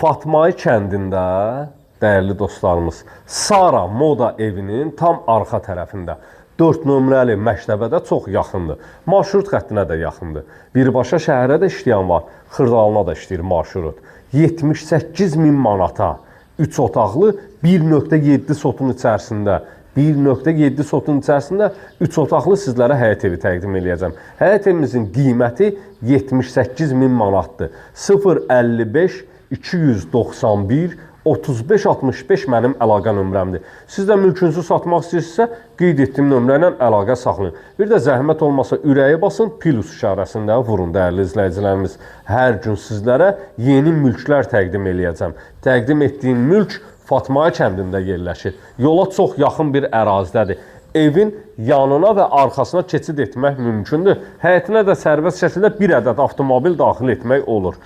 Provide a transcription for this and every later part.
Fatmay kəndində, dəyərli dostlarımız, Sara Moda evinin tam arxa tərəfində 4 nömrəli məktəbədə çox yaxındır. Marşrut xəttinə də yaxındır. Birbaşa şəhərə də işləyən var, Xırdalına da işləyir marşrut. 78.000 manata 3 otaqlı 1.7 sotun içərisində 1.7 sotun içərisində 3 otaqlı sizlərə həyət evi təqdim edəcəm. Həyət evimizin qiyməti 78.000 manatdır. 055 291 3565 mənim əlaqə nömrəmdir. Siz də mülkünüzü satmaq istəyirsinizsə, qeyd etdiyim nömrə ilə əlaqə saxlayın. Bir də zəhmət olmasa ürəyə basın, plus işarəsində vurun, dəyərli izləyicilərimiz. Hər gün sizlərə yeni mülklər təqdim edəcəm. Təqdim etdiyim mülk Fatmay kəndində yerləşir. Yola çox yaxın bir ərazidədir. Evin yanına və arxasına keçid etmək mümkündür. Həyətinə də sərbəst şəkildə bir ədəd avtomobil daxil etmək olur.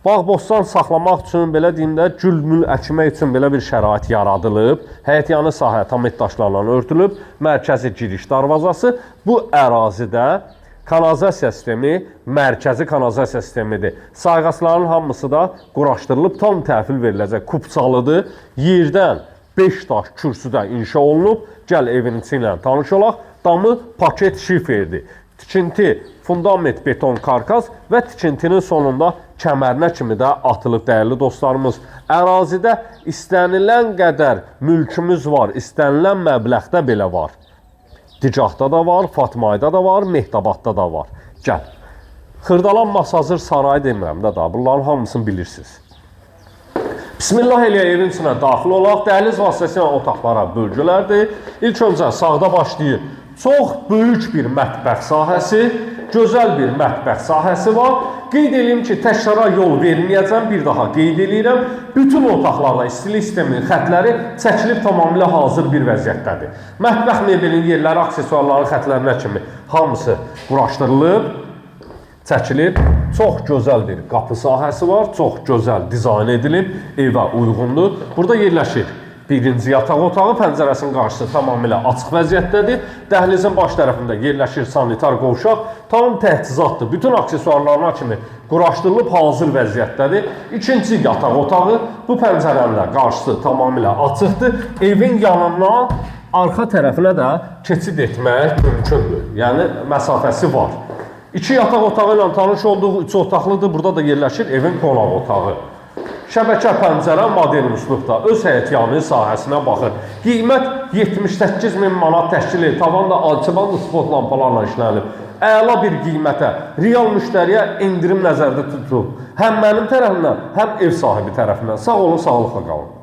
Bağ-bostan saxlamaq üçün, belə deyim də, gül-mül əkmək üçün belə bir şərait yaradılıb. Həyətyanı sahə tamet daşlarla örtülüb. Mərkəzi giriş darvazası. Bu ərazidə kanalizasiya sistemi mərkəzi kanalizasiya sistemidir. Sayğacların hamısı da quraşdırılıb, tam təhvil veriləcək. Kupçalıdır. Yerdən 5 daş kürsüdə inşa olunub. Gəl evin içi ilə tanış olaq. Damı paket şiferdir. Tikinti, fundament, beton, karkas və tikintinin sonunda kəmərinə kimi də atılıb, dəyərli dostlarımız. Ərazidə istənilən qədər mülkümüz var, istənilən məbləğdə belə var. Dicahda da var, Fatmayda da var, Mehtabadda da var. Gəl. Xırdalan Masazır sarayı demirəm də da, bunların hamısını bilirsiniz. Bismillah elə evin içinə daxil olaq. Dəhliz vasitəsilə otaqlara bölgülərdir. İlk öncə sağda başlayır. Çox böyük bir mətbəx sahəsi, gözəl bir mətbəx sahəsi var. Qeyd edeyim ki, təkrara yol verməyəcəm, bir daha qeyd edirəm. Bütün otaqlarda istilik sisteminin xətləri çəkilib tamamilə hazır bir vəziyyətdədir. Mətbəx mebelin yerləri, aksesuarların xətlərinə kimi hamısı quraşdırılıb, çəkilib. Çox gözəl bir qapı sahəsi var, çox gözəl dizayn edilib, evə uyğundur. Burada yerləşir. Birinci yataq otağı, pəncərəsinin qarşısı tamamilə açıq vəziyyətdədir. Dəhlizin baş tərəfində yerləşir sanitar qovşaq, tam təchizatdır. Bütün aksesuarlarına kimi quraşdırılıb hazır vəziyyətdədir. İkinci yataq otağı, bu pəncərənin qarşısı tamamilə açıqdır. Evin yanından arxa tərəfinə də keçid etmək mümkündür. Yəni, məsafəsi var. 2 yataq otağı ilə tanış olduğu 3 otaqlıdır. Burada da yerləşir evin qonaq otağı. Şəbəkə pəncərə modern üslubda öz həyətyanı sahəsinə baxır. Qiymət 78.000 manat təşkil edir. Tavanda alçıbanlı spot lampalarla işlənilib. Əla bir qiymətə, real müştəriyə endirim nəzərdə tutulub. Həm mənim tərəfimdən, həm ev sahibi tərəfindən. Sağ olun, sağlıqla qalın.